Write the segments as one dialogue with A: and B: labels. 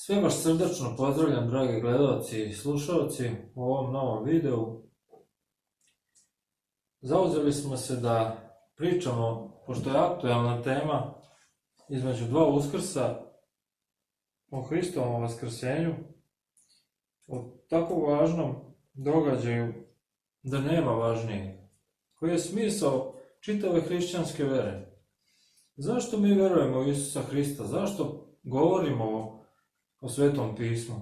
A: Sve vas srdačno pozdravljam, dragi gledalci i slušalci, u ovom novom videu. Zauzeli smo se da pričamo, pošto je aktuelna tema između dva uskrsa, o Hristovom vaskrsenju, o tako važnom događaju da nema važnijeg, koji je smisao čitave hrišćanske vere. Zašto mi verujemo u Isusa Hrista? Zašto govorimo o Svetom pismu?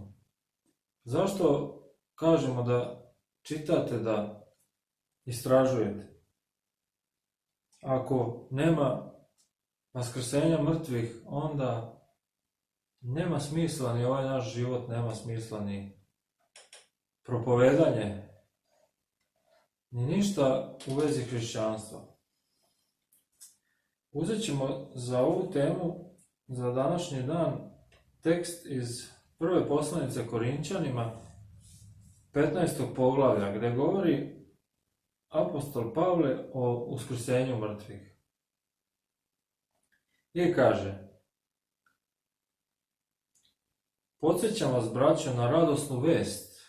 A: Zašto kažemo da čitate, da istražujete? Ako nema vaskrsenja mrtvih, onda nema smisla ni ovaj naš život, nema smisla ni propovedanje, ni ništa u vezi hrišćanstva. Uzet ćemo za ovu temu, za današnji dan, tekst iz prve poslanice Korinćanima, 15. poglavlja, gdje govori apostol Pavle o uskrsenju mrtvih. I kaže: Podsjećam vas, braćo, na radosnu vest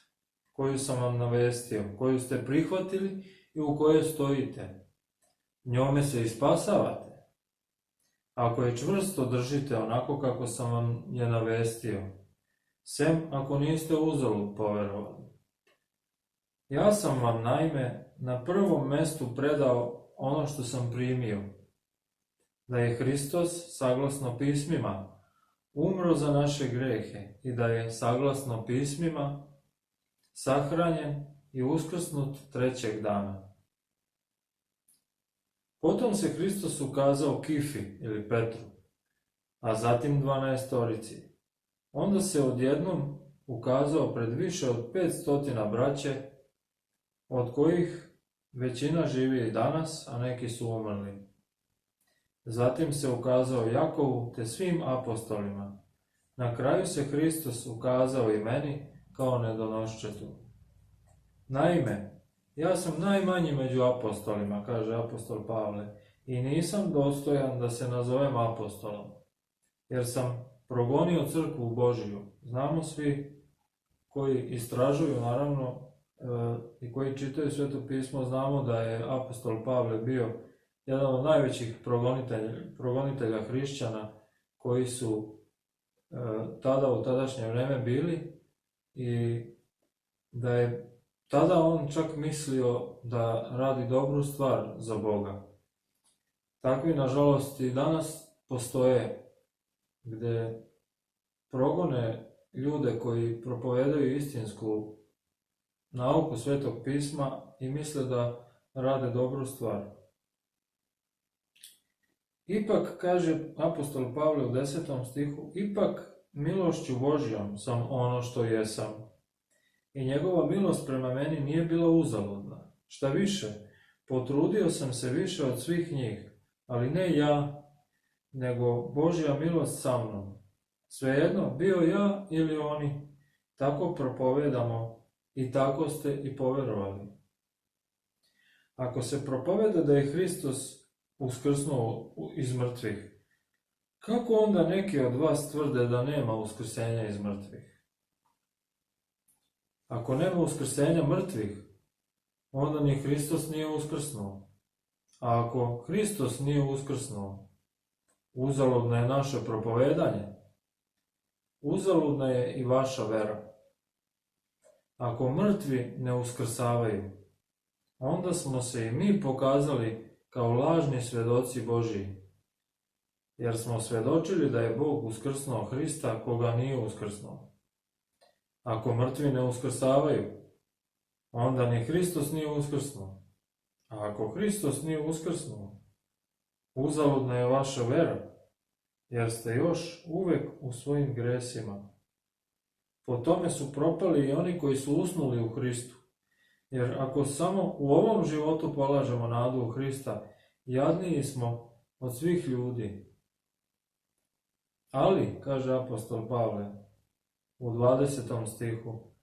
A: koju sam vam navestio, koju ste prihvatili i u kojoj stojite. Njome se i spasavate, ako je čvrsto držite onako kako sam vam je navestio, sem ako niste uzalud poverovali. Ja sam vam naime na prvom mestu predao ono što sam primio, da je Hristos, saglasno pismima, umro za naše grehe i da je, saglasno pismima, sahranjen i uskrsnut trećeg dana. Potom se Hristos ukazao Kifi ili Petru, a zatim 12-torici. Onda se odjednom ukazao pred više od 500 braće, od kojih većina živi i danas, a neki su umrli. Zatim se ukazao Jakovu te svim apostolima. Na kraju se Hristos ukazao i meni kao nedonoščetu. Naime, ja sam najmanji među apostolima, kaže apostol Pavle, i nisam dostojan da se nazovem apostolom, jer sam progonio crkvu Božiju. Znamo svi koji istražuju, naravno, i koji čitaju Sveto pismo, znamo da je apostol Pavle bio jedan od najvećih progonitelja hrišćana koji su tada u tadašnje vreme bili, i da je tada on čak mislio da radi dobru stvar za Boga. Takvi, nažalost, i danas postoje, gde progone ljude koji propovedaju istinsku nauku Svetog pisma i misle da rade dobru stvar. Ipak, kaže apostol Pavle u 10. stihu, ipak milošću Božjom sam ono što jesam. I njegova milost prema meni nije bila uzaludna. Šta više, potrudio sam se više od svih njih, ali ne ja, nego Božja milost sa mnom. Svejedno, bio ja ili oni, tako propovedamo i tako ste i poverovali. Ako se propoveda da je Hristos uskrsnuo iz mrtvih, kako onda neki od vas tvrde da nema uskrsenja iz mrtvih? Ako nema uskrsenja mrtvih, onda ni Hristos nije uskrsnuo. A ako Hristos nije uskrsnuo, uzaludno je naše propovedanje, uzaludna je i vaša vera. Ako mrtvi ne uskrsavaju, onda smo se i mi pokazali kao lažni svedoci Božiji, jer smo svedočili da je Bog uskrsnuo Hrista koga nije uskrsnuo. Ako mrtvi ne uskrsavaju, onda ni Hristos nije uskrsnuo. A ako Hristos nije uskrsnuo, uzaludna je vaša vera, jer ste još uvek u svojim gresima. Po tome su propali i oni koji su usnuli u Hristu. Jer ako samo u ovom životu polažemo nadu u Hrista, jadniji smo od svih ljudi. Ali, kaže apostol Pavle u 20. stihu,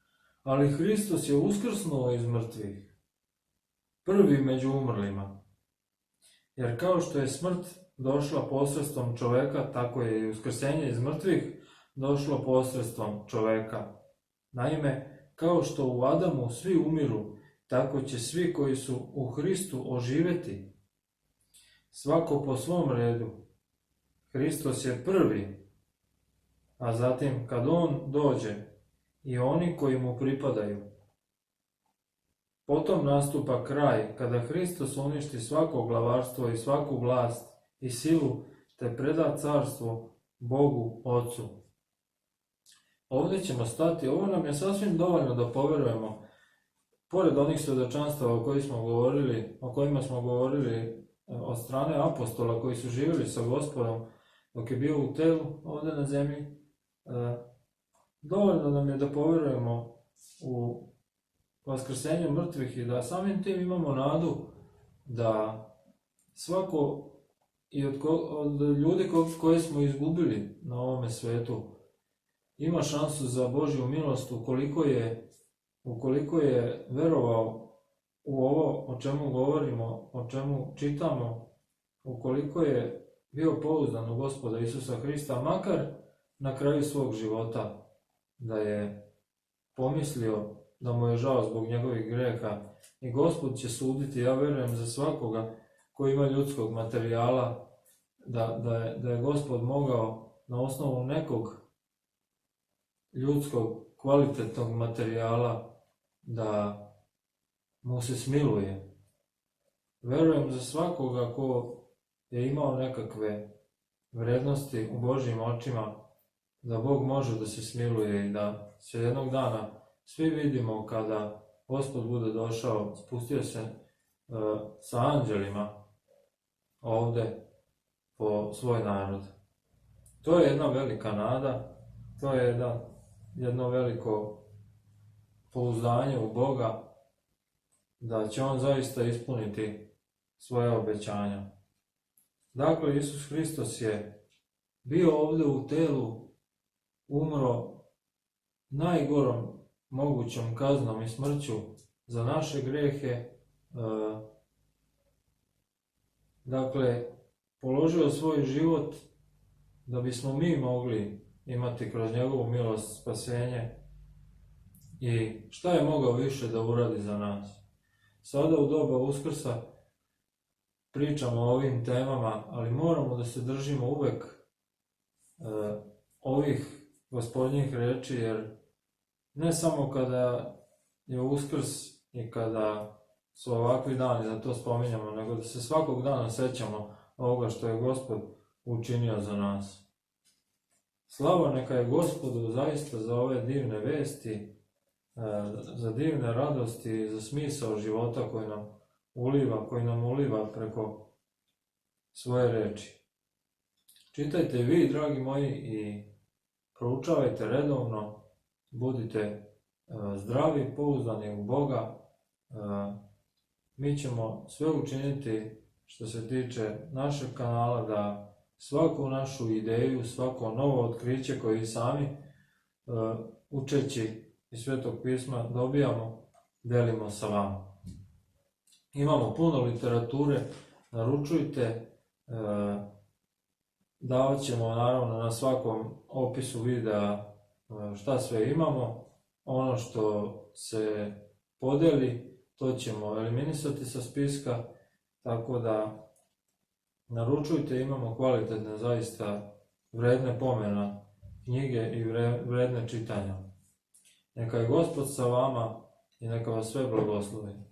A: ali Hristos je uskrsnuo iz mrtvih, prvi među umrlima. Jer kao što je smrt došla posredstvom čoveka, tako je i uskrsenje iz mrtvih došlo posredstvom čoveka. Naime, kao što u Adamu svi umiru, tako će svi koji su u Hristu oživeti. Svako po svom redu. Hristos je prvi, a zatim kad on dođe i oni koji mu pripadaju. Potom nastupa kraj, kada Hristos uništi svako glavarstvo i svaku vlast i silu, te preda carstvo Bogu Ocu. Ovdje ćemo stati. Ovo nam je sasvim dovoljno da poverujemo, pored onih svjedočanstava o kojima smo govorili od strane apostola koji su živjeli sa Gospodom dok je bio u telu ovdje na zemlji, dovoljno nam je da poverujemo u vaskrsenju mrtvih i da samim tim imamo nadu da svako i od ljudi koje smo izgubili na ovome svetu ima šansu za Božju milost ukoliko je verovao u ovo o čemu govorimo, o čemu čitamo, ukoliko je bio pouzdan u Gospoda Isusa Hrista, makar na kraju svog života, da je pomislio da mu je žao zbog njegovih greha i Gospod će suditi, ja verujem, za svakoga koji ima ljudskog materijala, da je Gospod mogao na osnovu nekog ljudskog kvalitetnog materijala da mu se smiluje. Verujem za svakoga ko je imao nekakve vrednosti u Božjim očima, da Bog može da se smiluje i da se jednog dana svi vidimo kada Gospod bude došao, spustio se sa anđelima ovde po svoj narod. To je jedna velika nada, to je jedno veliko pouzdanje u Boga da će on zaista ispuniti svoje obećanja. Dakle, Isus Hristos je bio ovde u telu, umro najgorom mogućom kaznom i smrću za naše grehe, dakle, položio svoj život da bismo mi mogli imati kroz njegovu milost spasenje. I šta je mogao više da uradi za nas? Sada u doba Uskrsa pričamo o ovim temama, ali moramo da se držimo uvek ovih Gospodnjih reči, jer ne samo kada je Uskrs i kada su ovakvi dani da to spominjamo, nego da se svakog dana sećamo ovoga što je Gospod učinio za nas. Slava neka je Gospodu zaista za ove divne vesti, za divne radosti, za smisao života koji nam uliva preko svoje reči. Čitajte vi, dragi moji, i proučavajte redovno, budite zdravi, pouzdani u Boga. Mi ćemo sve učiniti što se tiče našeg kanala da svaku našu ideju, svako novo otkriće koje sami učeći iz Svetog pisma dobijamo, delimo sa vama. Imamo puno literature, naručujte, davat ćemo naravno na svakom opisu videa šta sve imamo. Ono što se podeli, to ćemo eliminisati sa spiska, tako da naručujte, imamo kvalitetne, zaista vredne pomena knjige i vredne čitanja. Neka je Gospod sa vama i neka vas sve blagoslovi.